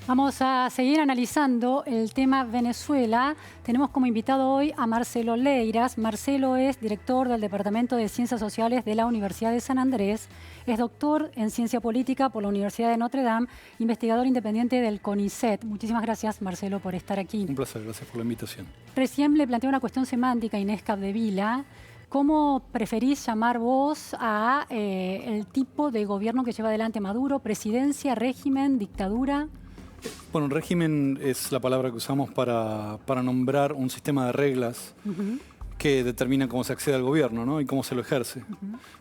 Vamos a seguir analizando el tema Venezuela. Tenemos como invitado hoy a Marcelo Leiras. Marcelo es director del Departamento de Ciencias Sociales de la Universidad de San Andrés. Es doctor en Ciencia Política por la Universidad de Notre Dame, investigador independiente del CONICET. Muchísimas gracias, Marcelo, por estar aquí. Un placer, gracias por la invitación. Recién le planteé una cuestión semántica a Inés Capdevila. ¿Cómo preferís llamar vos a el tipo de gobierno que lleva adelante Maduro? ¿Presidencia, régimen, dictadura? Bueno, régimen es la palabra que usamos para nombrar un sistema de reglas que determina cómo se accede al gobierno, ¿no? Y cómo se lo ejerce.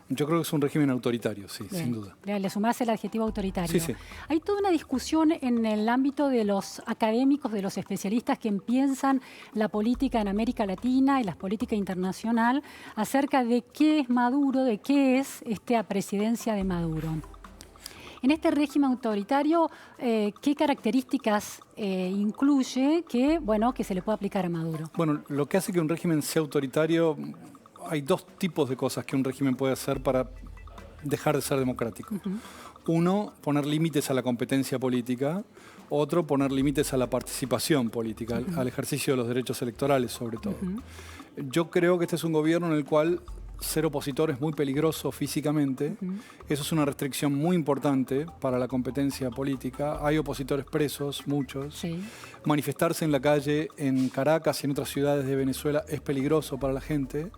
Yo creo que es un régimen autoritario, sí, Bien. sin duda. Le sumás el adjetivo autoritario. Sí, sí. Hay toda una discusión en el ámbito de los académicos, de los especialistas que piensan la política en América Latina y la política internacional acerca de qué es Maduro, de qué es esta presidencia de Maduro. En este régimen autoritario, ¿qué características incluye que se le pueda aplicar a Maduro? Bueno, lo que hace que un régimen sea autoritario, hay dos tipos de cosas que un régimen puede hacer para dejar de ser democrático. Uno, poner límites a la competencia política. Otro, poner límites a la participación política, al ejercicio de los derechos electorales sobre todo. Yo creo que este es un gobierno en el cual ser opositor es muy peligroso físicamente. Eso es una restricción muy importante para la competencia política. Hay opositores presos, muchos. Sí. Manifestarse en la calle en Caracas y en otras ciudades de Venezuela es peligroso para la gente.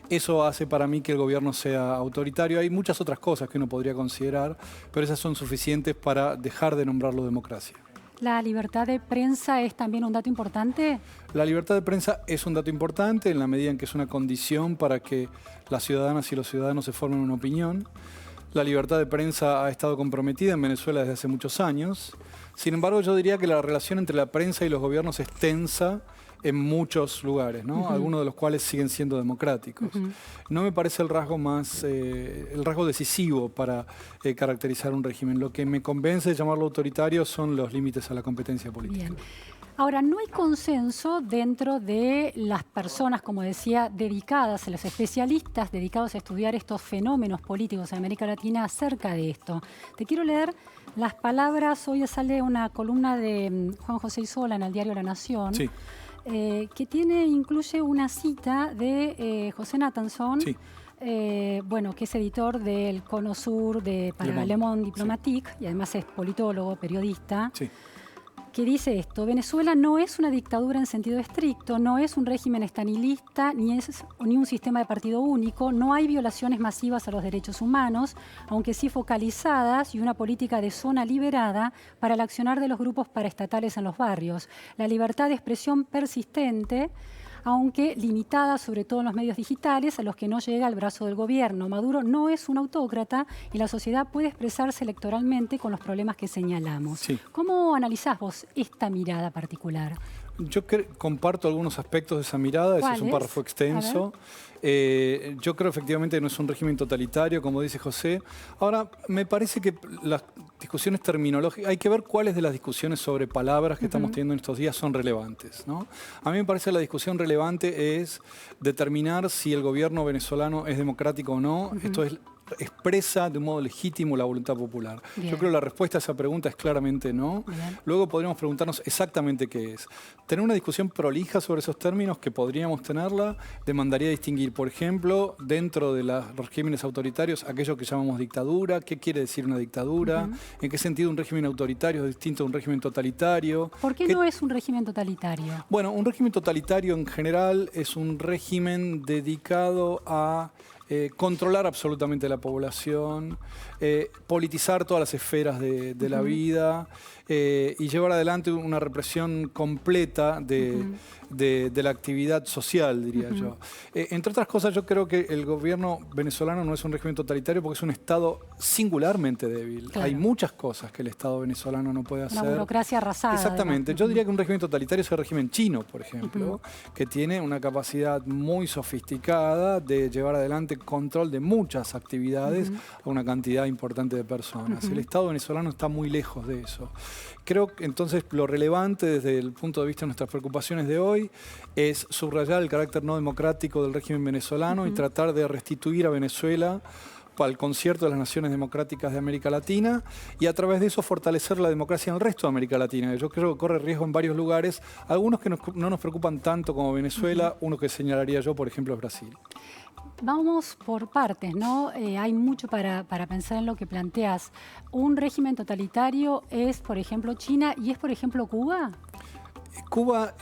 Eso hace para mí que el gobierno sea autoritario. Hay muchas otras cosas que uno podría considerar, pero esas son suficientes para dejar de nombrarlo democracia. ¿La libertad de prensa es también un dato importante? La libertad de prensa es un dato importante en la medida en que es una condición para que las ciudadanas y los ciudadanos se formen una opinión. La libertad de prensa ha estado comprometida en Venezuela desde hace muchos años. Sin embargo, yo diría que la relación entre la prensa y los gobiernos es tensa en muchos lugares, ¿no? Algunos de los cuales siguen siendo democráticos. No me parece el rasgo el rasgo decisivo para caracterizar un régimen. Lo que me convence de llamarlo autoritario son los límites a la competencia política. Bien. Ahora, no hay consenso dentro de las personas, como decía, dedicadas, los especialistas dedicados a estudiar estos fenómenos políticos en América Latina acerca de esto. Te quiero leer las palabras, hoy sale una columna de Juan José Isola en el diario La Nación, Sí. Que incluye una cita de José Nathanson, Sí. que es editor del Cono Sur para Le Monde Diplomatique, y además es politólogo, periodista. Sí. Que dice esto: Venezuela no es una dictadura en sentido estricto, no es un régimen estanilista, ni un sistema de partido único, no hay violaciones masivas a los derechos humanos, aunque sí focalizadas, y una política de zona liberada para el accionar de los grupos paraestatales en los barrios. La libertad de expresión persistente, aunque limitada sobre todo en los medios digitales, a los que no llega el brazo del gobierno. Maduro no es un autócrata y la sociedad puede expresarse electoralmente con los problemas que señalamos. Sí. ¿Cómo analizás vos esta mirada particular? Yo comparto algunos aspectos de esa mirada, ese es un párrafo extenso. Yo creo efectivamente que no es un régimen totalitario, como dice José. Ahora, me parece que las discusiones terminológicas, hay que ver cuáles de las discusiones sobre palabras que estamos teniendo en estos días son relevantes, ¿no? A mí me parece que la discusión relevante es determinar si el gobierno venezolano es democrático o no. Esto es expresa de un modo legítimo la voluntad popular. Bien. Yo creo que la respuesta a esa pregunta es claramente no. Bien. Luego podríamos preguntarnos exactamente qué es. Tener una discusión prolija sobre esos términos, que podríamos tenerla, demandaría distinguir, por ejemplo, dentro de los regímenes autoritarios, aquello que llamamos dictadura, qué quiere decir una dictadura, en qué sentido un régimen autoritario es distinto a un régimen totalitario. ¿Por qué no es un régimen totalitario? Bueno, un régimen totalitario en general es un régimen dedicado a controlar absolutamente la población, politizar todas las esferas de la vida y llevar adelante una represión completa de la actividad social, diría yo. Entre otras cosas, yo creo que el gobierno venezolano no es un régimen totalitario porque es un Estado singularmente débil. Claro. Hay muchas cosas que el Estado venezolano no puede hacer. Una burocracia arrasada. Exactamente. Además. Yo diría que un régimen totalitario es el régimen chino, por ejemplo, que tiene una capacidad muy sofisticada de llevar adelante control de muchas actividades a una cantidad importante de personas. El Estado venezolano está muy lejos de eso. Creo que entonces lo relevante desde el punto de vista de nuestras preocupaciones de hoy es subrayar el carácter no democrático del régimen venezolano y tratar de restituir a Venezuela para el concierto de las naciones democráticas de América Latina y a través de eso fortalecer la democracia en el resto de América Latina. Yo creo que corre riesgo en varios lugares, algunos que no nos preocupan tanto como Venezuela, uno que señalaría yo, por ejemplo, es Brasil. Vamos por partes, ¿no? Hay mucho para pensar en lo que planteas. ¿Un régimen totalitario es, por ejemplo, China y es, por ejemplo, Cuba? Cuba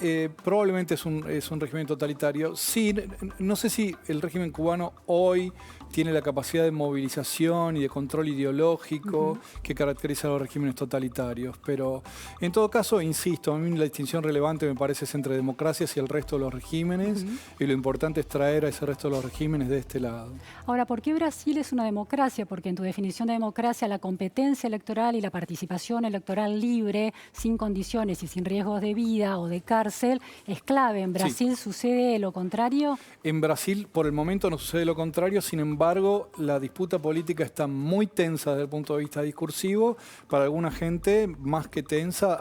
probablemente es un régimen totalitario. Sí, no sé si el régimen cubano hoy tiene la capacidad de movilización y de control ideológico que caracteriza a los regímenes totalitarios. Pero en todo caso, insisto, a mí la distinción relevante me parece es entre democracias y el resto de los regímenes, y lo importante es traer a ese resto de los regímenes de este lado. Ahora, ¿por qué Brasil es una democracia? Porque en tu definición de democracia la competencia electoral y la participación electoral libre, sin condiciones y sin riesgos de vida o de cárcel, es clave. ¿En Brasil sucede lo contrario? En Brasil, por el momento, no sucede lo contrario. Sin embargo, la disputa política está muy tensa desde el punto de vista discursivo. Para alguna gente, más que tensa,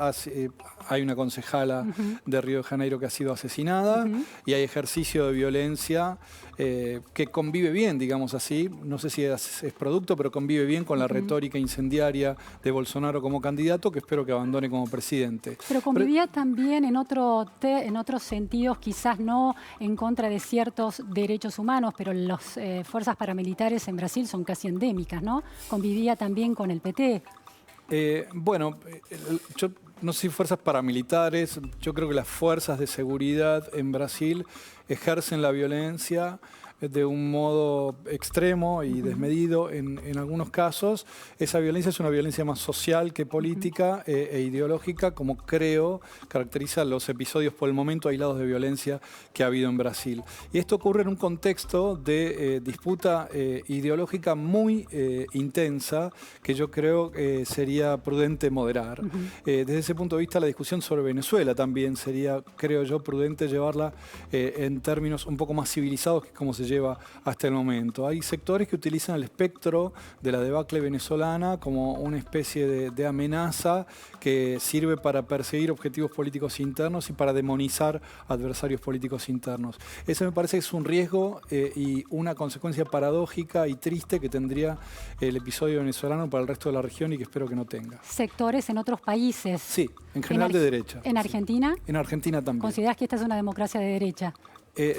hay una concejala de Río de Janeiro que ha sido asesinada y hay ejercicio de violencia que convive bien, digamos así. No sé si es producto, pero convive bien con la retórica incendiaria de Bolsonaro como candidato, que espero que abandone como presidente. Pero convivía también en otros sentidos, quizás no en contra de ciertos derechos humanos, pero las fuerzas paramilitares en Brasil son casi endémicas, ¿no? Convivía también con el PT. Bueno, yo no sé si fuerzas paramilitares, yo creo que las fuerzas de seguridad en Brasil ejercen la violencia de un modo extremo y desmedido en algunos casos. Esa violencia es una violencia más social que política e ideológica, como creo caracteriza los episodios por el momento aislados de violencia que ha habido en Brasil. Y esto ocurre en un contexto de disputa ideológica muy intensa, que yo creo sería prudente moderar. Desde ese punto de vista, la discusión sobre Venezuela también sería, creo yo, prudente llevarla en términos un poco más civilizados que como se lleva hasta el momento. Hay sectores que utilizan el espectro de la debacle venezolana como una especie de amenaza que sirve para perseguir objetivos políticos internos y para demonizar adversarios políticos internos. Ese me parece que es un riesgo y una consecuencia paradójica y triste que tendría el episodio venezolano para el resto de la región y que espero que no tenga. ¿Sectores en otros países? Sí, en general de derecha. ¿En Argentina? En Argentina también. ¿Consideras que esta es una democracia de derecha?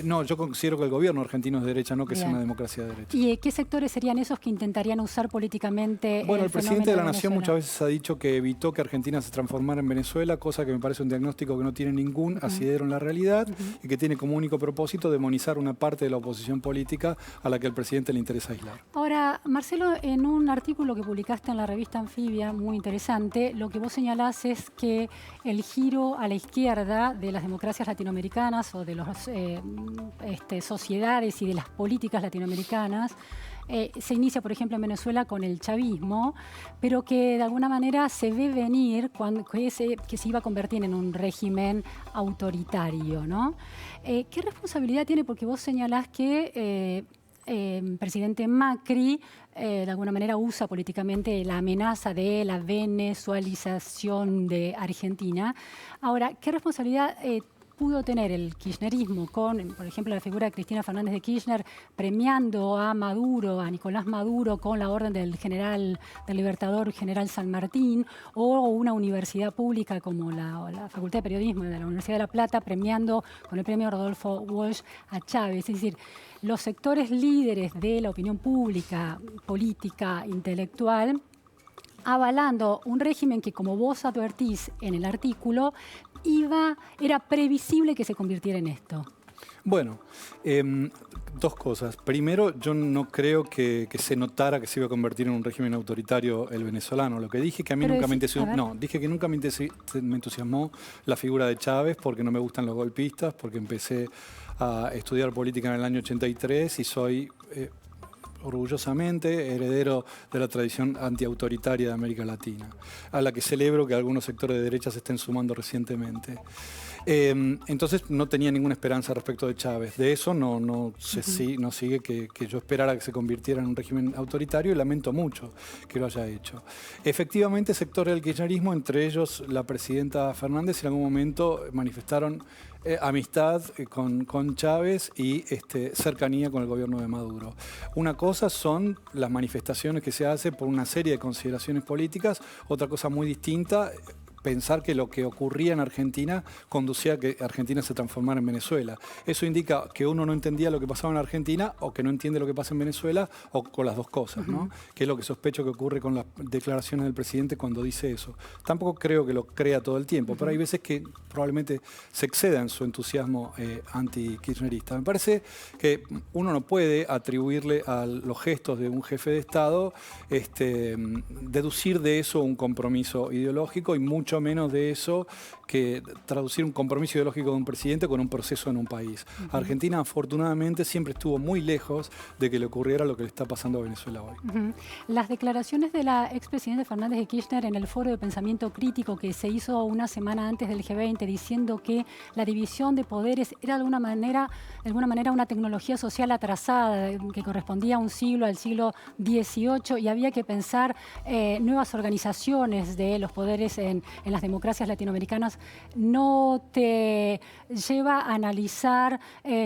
No, yo considero que el gobierno argentino es de derecha, no que sea una democracia de derecha. ¿Y qué sectores serían esos que intentarían usar políticamente Bueno, el presidente de la Nación Venezuela? muchas veces ha dicho que evitó que Argentina se transformara en Venezuela, cosa que me parece un diagnóstico que no tiene ningún asidero en la realidad y que tiene como único propósito demonizar una parte de la oposición política a la que al presidente le interesa aislar. Ahora, Marcelo, en un artículo que publicaste en la revista Anfibia, muy interesante, lo que vos señalás es que el giro a la izquierda de las democracias latinoamericanas o de los sociedades y de las políticas latinoamericanas se inicia, por ejemplo, en Venezuela con el chavismo, pero que de alguna manera se ve venir que se iba a convertir en un régimen autoritario, ¿no? ¿Qué responsabilidad tiene? Porque vos señalás que presidente Macri de alguna manera usa políticamente la amenaza de la venezualización de Argentina. Ahora, ¿qué responsabilidad pudo tener el kirchnerismo con, por ejemplo, la figura de Cristina Fernández de Kirchner premiando a Maduro, a Nicolás Maduro, con la orden del libertador general San Martín, o una universidad pública como la Facultad de Periodismo de la Universidad de La Plata premiando con el premio Rodolfo Walsh a Chávez? Es decir, los sectores líderes de la opinión pública, política, intelectual, avalando un régimen que, como vos advertís en el artículo, era previsible que se convirtiera en esto. Bueno, dos cosas. Primero, yo no creo que se notara que se iba a convertir en un régimen autoritario el venezolano. Lo que dije que a mí nunca me entusiasmó. No, dije que nunca me entusiasmó la figura de Chávez porque no me gustan los golpistas, porque empecé a estudiar política en el año 83 y soy orgullosamente heredero de la tradición antiautoritaria de América Latina, a la que celebro que algunos sectores de derecha se estén sumando recientemente. Entonces no tenía ninguna esperanza respecto de Chávez. De eso no sigue que yo esperara que se convirtiera en un régimen autoritario y lamento mucho que lo haya hecho. Efectivamente, sectores del kirchnerismo, entre ellos la presidenta Fernández, en algún momento manifestaron amistad con Chávez y cercanía con el gobierno de Maduro. Una cosa cosas son las manifestaciones que se hacen por una serie de consideraciones políticas. Otra cosa muy distinta, pensar que lo que ocurría en Argentina conducía a que Argentina se transformara en Venezuela. Eso indica que uno no entendía lo que pasaba en Argentina o que no entiende lo que pasa en Venezuela o con las dos cosas, ¿no? Que es lo que sospecho que ocurre con las declaraciones del presidente cuando dice eso. Tampoco creo que lo crea todo el tiempo, pero hay veces que probablemente se exceda en su entusiasmo anti-kirchnerista. Me parece que uno no puede atribuirle a los gestos de un jefe de Estado deducir de eso un compromiso ideológico y mucho menos de eso que traducir un compromiso ideológico de un presidente con un proceso en un país. Argentina, afortunadamente, siempre estuvo muy lejos de que le ocurriera lo que le está pasando a Venezuela hoy. Las declaraciones de la expresidenta Fernández de Kirchner en el foro de pensamiento crítico que se hizo una semana antes del G20 diciendo que la división de poderes era de alguna manera una tecnología social atrasada que correspondía a un siglo, al siglo XVIII, y había que pensar nuevas organizaciones de los poderes en las democracias latinoamericanas, ¿no te lleva a analizar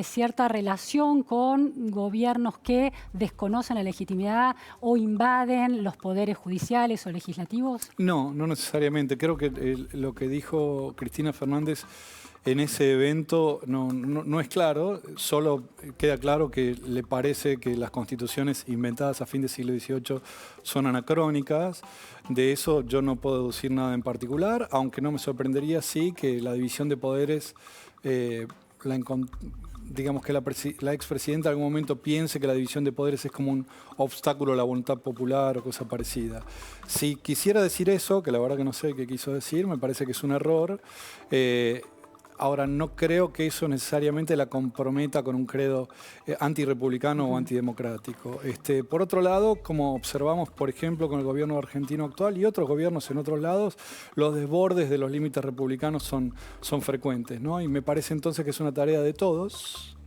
cierta relación con gobiernos que desconocen la legitimidad o invaden los poderes judiciales o legislativos? No, no necesariamente. Creo que lo que dijo Cristina Fernández en ese evento no es claro, solo queda claro que le parece que las constituciones inventadas a fin del siglo XVIII son anacrónicas. De eso yo no puedo deducir nada en particular, aunque no me sorprendería sí que la división de poderes, digamos que la expresidenta en algún momento piense que la división de poderes es como un obstáculo a la voluntad popular o cosa parecida. Si quisiera decir eso, que la verdad que no sé qué quiso decir, me parece que es un error. Ahora, no creo que eso necesariamente la comprometa con un credo antirrepublicano o antidemocrático. Por otro lado, como observamos, por ejemplo, con el gobierno argentino actual y otros gobiernos en otros lados, los desbordes de los límites republicanos son frecuentes, ¿no? Y me parece entonces que es una tarea de todos,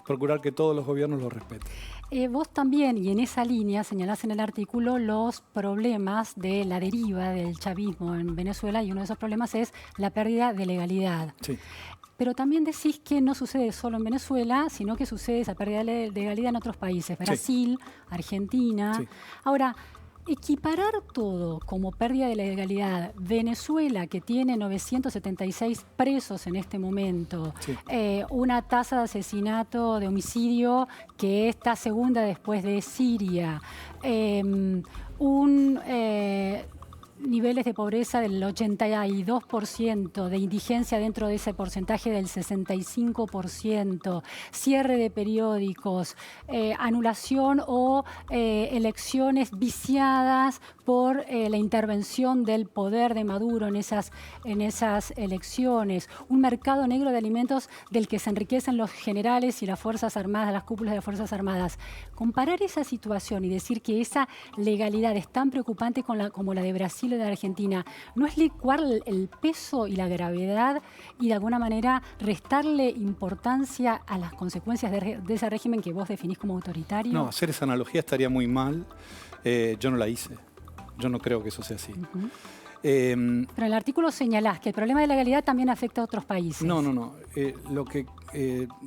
procurar que todos los gobiernos lo respeten. Vos también, y en esa línea, señalás en el artículo los problemas de la deriva del chavismo en Venezuela, y uno de esos problemas es la pérdida de legalidad. Sí. Pero también decís que no sucede solo en Venezuela, sino que sucede esa pérdida de legalidad en otros países, Brasil, Argentina. Sí. Ahora, equiparar todo como pérdida de legalidad, Venezuela, que tiene 976 presos en este momento, Sí. Una tasa de asesinato, de homicidio que está segunda después de Siria, niveles de pobreza del 82%, de indigencia dentro de ese porcentaje del 65%, cierre de periódicos, anulación o elecciones viciadas por la intervención del poder de Maduro en esas elecciones, un mercado negro de alimentos del que se enriquecen los generales y las Fuerzas Armadas, las cúpulas de las Fuerzas Armadas. Comparar esa situación y decir que esa legalidad es tan preocupante como la de Brasil o de Argentina, ¿no es licuar el peso y la gravedad y de alguna manera restarle importancia a las consecuencias de ese régimen que vos definís como autoritario? No, hacer esa analogía estaría muy mal. Yo no la hice. Yo no creo que eso sea así. Pero en el artículo señalás que el problema de la legalidad también afecta a otros países. No. Lo que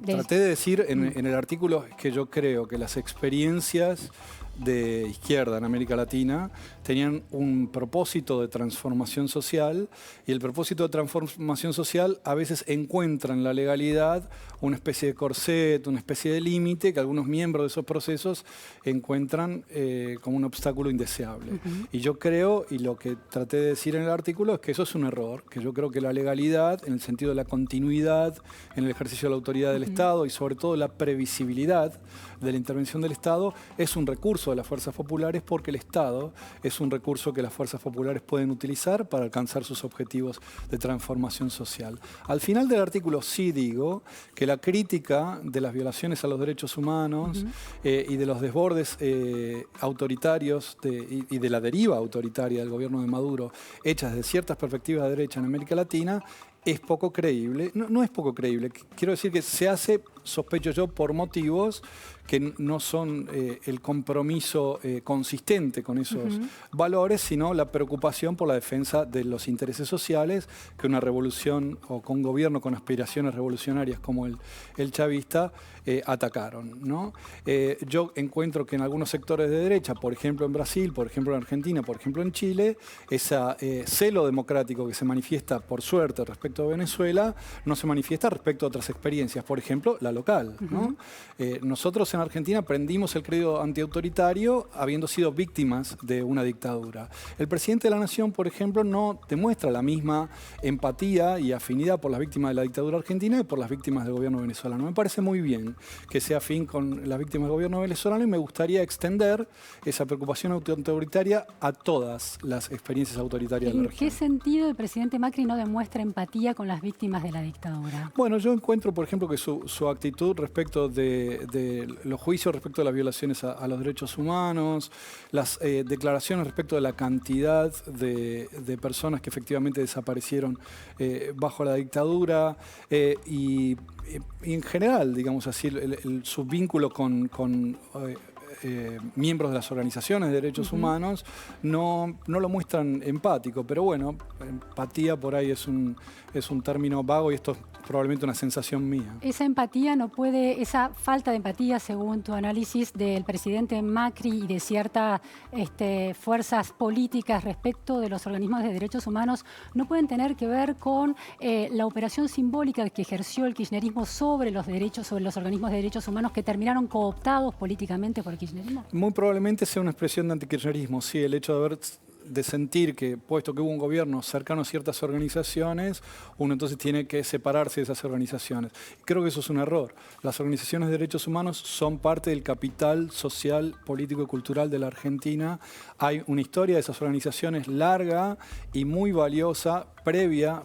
traté de decir en el artículo es que yo creo que las experiencias de izquierda en América Latina tenían un propósito de transformación social, y el propósito de transformación social a veces encuentra en la legalidad una especie de corset, una especie de límite que algunos miembros de esos procesos encuentran como un obstáculo indeseable. Y yo creo, y lo que traté de decir en el artículo, es que eso es un error, que yo creo que la legalidad, en el sentido de la continuidad en el ejercicio de la autoridad del Estado y sobre todo la previsibilidad de la intervención del Estado, es un recurso de las fuerzas populares, porque el Estado es un recurso que las fuerzas populares pueden utilizar para alcanzar sus objetivos de transformación social. Al final del artículo sí digo que la crítica de las violaciones a los derechos humanos y de los desbordes autoritarios y de la deriva autoritaria del gobierno de Maduro, hechas de ciertas perspectivas de derecha en América Latina, es poco creíble. No, no es poco creíble. Quiero decir que se hace, sospecho yo, por motivos que no son el compromiso consistente con esos valores, sino la preocupación por la defensa de los intereses sociales que una revolución o con un gobierno con aspiraciones revolucionarias como el chavista atacaron, ¿no? Yo encuentro que en algunos sectores de derecha, por ejemplo en Brasil, por ejemplo en Argentina, por ejemplo en Chile, ese celo democrático que se manifiesta, por suerte, respecto a Venezuela, no se manifiesta respecto a otras experiencias, por ejemplo, la local, ¿no? Nosotros en Argentina aprendimos el credo antiautoritario habiendo sido víctimas de una dictadura. El presidente de la Nación, por ejemplo, no demuestra la misma empatía y afinidad por las víctimas de la dictadura argentina y por las víctimas del gobierno venezolano. Me parece muy bien que sea afín con las víctimas del gobierno venezolano y me gustaría extender esa preocupación autoritaria a todas las experiencias autoritarias de la región. ¿En qué sentido el presidente Macri no demuestra empatía con las víctimas de la dictadura? Bueno, yo encuentro, por ejemplo, que su actitud respecto de los juicios respecto de las violaciones a los derechos humanos, las declaraciones respecto de la cantidad de personas que efectivamente desaparecieron bajo la dictadura y en general, digamos así, su vínculo con miembros de las organizaciones de derechos humanos no lo muestran empático, pero bueno, empatía por ahí es un término vago y esto es probablemente una sensación mía. Esa empatía no puede, esa falta de empatía, según tu análisis del presidente Macri y de ciertas fuerzas políticas respecto de los organismos de derechos humanos, no pueden tener que ver con la operación simbólica que ejerció el kirchnerismo sobre los organismos de derechos humanos que terminaron cooptados políticamente por el kirchnerismo. Muy probablemente sea una expresión de antikirchnerismo, sí, el hecho de sentir que, puesto que hubo un gobierno cercano a ciertas organizaciones, uno entonces tiene que separarse de esas organizaciones. Creo que eso es un error. Las organizaciones de derechos humanos son parte del capital social, político y cultural de la Argentina. Hay una historia de esas organizaciones larga y muy valiosa, previa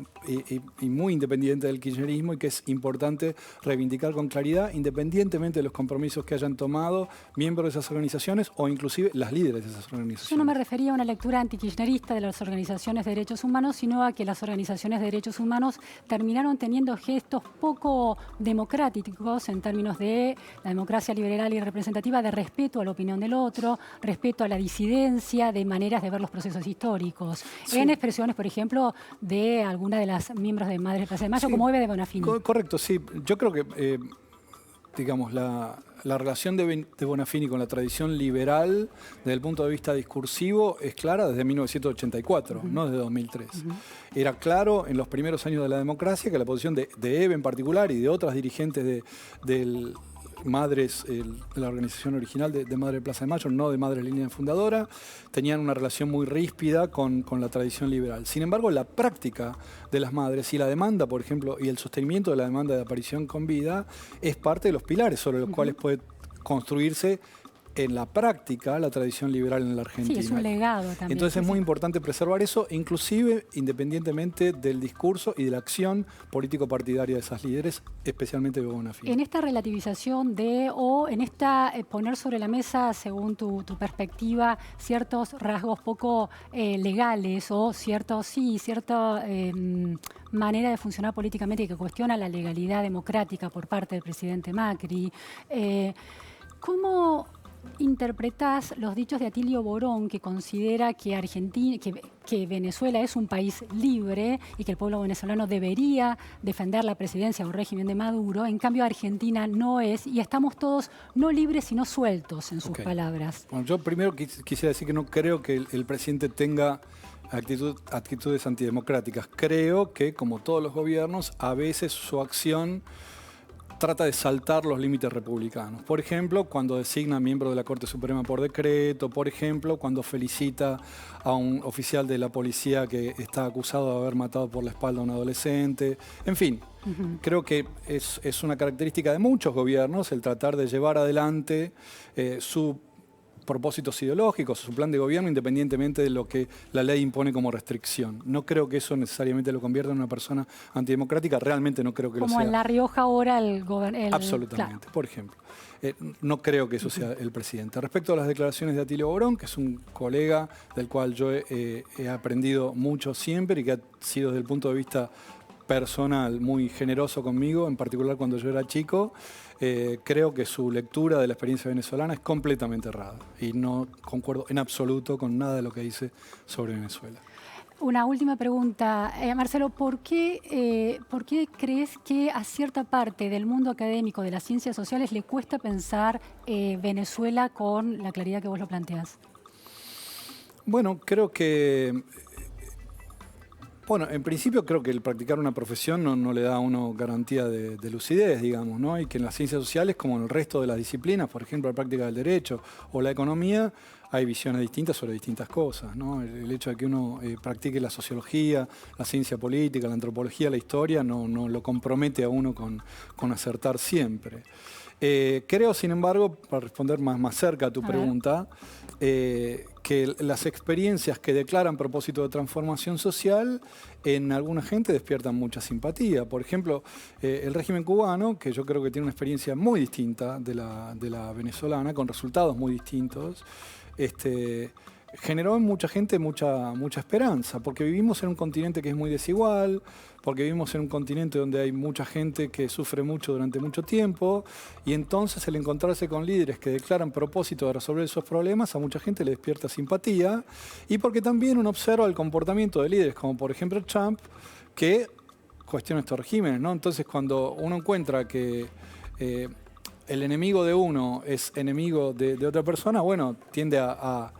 y muy independiente del kirchnerismo y que es importante reivindicar con claridad, independientemente de los compromisos que hayan tomado miembros de esas organizaciones o inclusive las líderes de esas organizaciones. Yo no me refería a una lectura antikirchnerista de las organizaciones de derechos humanos, sino a que las organizaciones de derechos humanos terminaron teniendo gestos poco democráticos en términos de la democracia liberal y representativa, de respeto a la opinión del otro, respeto a la disidencia, de maneras de ver los procesos históricos. Sí. En expresiones, por ejemplo, de alguna de las miembros de Madres Plaza de Mayo, sí, como Eve de Bonafini. Correcto, sí. Yo creo que, digamos, la relación de Bonafini con la tradición liberal, desde el punto de vista discursivo, es clara desde 1984, no desde 2003. Era claro en los primeros años de la democracia que la posición de Eve en particular y de otras dirigentes del Madres, de la organización original de Madre Plaza de Mayo, no de Madre Línea Fundadora, tenían una relación muy ríspida con la tradición liberal. Sin embargo, la práctica de las madres y la demanda, por ejemplo, y el sostenimiento de la demanda de aparición con vida es parte de los pilares sobre los cuales puede construirse en la práctica la tradición liberal en la Argentina. Sí, es un legado también. Entonces es muy importante preservar eso, inclusive independientemente del discurso y de la acción político-partidaria de esas líderes, especialmente de Bonafini. En esta relativización en esta poner sobre la mesa, según tu perspectiva, ciertos rasgos poco legales o cierta manera de funcionar políticamente y que cuestiona la legalidad democrática por parte del presidente Macri, ¿cómo interpretás los dichos de Atilio Borón, que considera que Venezuela es un país libre y que el pueblo venezolano debería defender la presidencia o régimen de Maduro? En cambio, Argentina no es, y estamos todos no libres sino sueltos, en sus palabras. Bueno, yo primero quisiera decir que no creo que el presidente tenga actitudes antidemocráticas. Creo que, como todos los gobiernos, a veces su acción trata de saltar los límites republicanos. Por ejemplo, cuando designa miembro de la Corte Suprema por decreto, por ejemplo, cuando felicita a un oficial de la policía que está acusado de haber matado por la espalda a un adolescente. En fin, creo que es una característica de muchos gobiernos el tratar de llevar adelante su propósitos ideológicos, su plan de gobierno, independientemente de lo que la ley impone como restricción. No creo que eso necesariamente lo convierta en una persona antidemocrática, realmente no creo que lo sea. Como en La Rioja ahora el Absolutamente, claro. Por ejemplo. No creo que eso sea el presidente. Respecto a las declaraciones de Atilio Borón, que es un colega del cual yo he aprendido mucho siempre y que ha sido desde el punto de vista personal, muy generoso conmigo, en particular cuando yo era chico. Creo que su lectura de la experiencia venezolana es completamente errada y no concuerdo en absoluto con nada de lo que dice sobre Venezuela. Una última pregunta. Marcelo, ¿por qué crees que a cierta parte del mundo académico de las ciencias sociales le cuesta pensar Venezuela con la claridad que vos lo planteás? Bueno, creo que... Bueno, en principio creo que el practicar una profesión no le da a uno garantía de lucidez, digamos, ¿no? Y que en las ciencias sociales, como en el resto de las disciplinas, por ejemplo, la práctica del derecho o la economía, hay visiones distintas sobre distintas cosas, ¿no? El hecho de que uno practique la sociología, la ciencia política, la antropología, la historia, no lo compromete a uno con acertar siempre. Creo, sin embargo, para responder más cerca a tu pregunta, que las experiencias que declaran propósito de transformación social en alguna gente despiertan mucha simpatía. Por ejemplo, el régimen cubano, que yo creo que tiene una experiencia muy distinta de la venezolana, con resultados muy distintos, generó en mucha gente mucha esperanza, porque vivimos en un continente que es muy desigual, porque vivimos en un continente donde hay mucha gente que sufre mucho durante mucho tiempo, y entonces el encontrarse con líderes que declaran propósito de resolver esos problemas, a mucha gente le despierta simpatía, y porque también uno observa el comportamiento de líderes, como por ejemplo Trump, que cuestiona estos regímenes, ¿no? Entonces cuando uno encuentra que el enemigo de uno es enemigo de otra persona, bueno, tiende a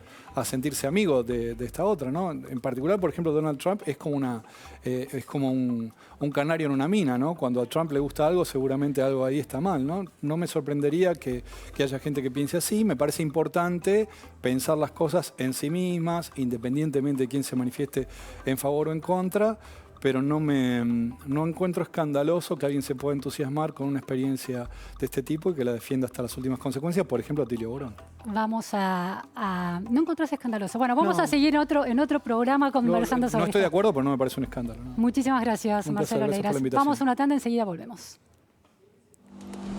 sentirse amigo de esta otra, ¿no? En particular, por ejemplo, Donald Trump es como un canario en una mina, ¿no? Cuando a Trump le gusta algo, seguramente algo ahí está mal, ¿no? No me sorprendería que haya gente que piense así. Me parece importante pensar las cosas en sí mismas, independientemente de quién se manifieste en favor o en contra, pero no encuentro escandaloso que alguien se pueda entusiasmar con una experiencia de este tipo y que la defienda hasta las últimas consecuencias, por ejemplo, Atilio Borón. Vamos a... ¿No encontrás escandaloso? Bueno, vamos a seguir en otro programa conversando sobre esto. No estoy de acuerdo, pero no me parece un escándalo, ¿no? Muchísimas gracias, Marcelo Leiras. Vamos a una tanda, enseguida volvemos.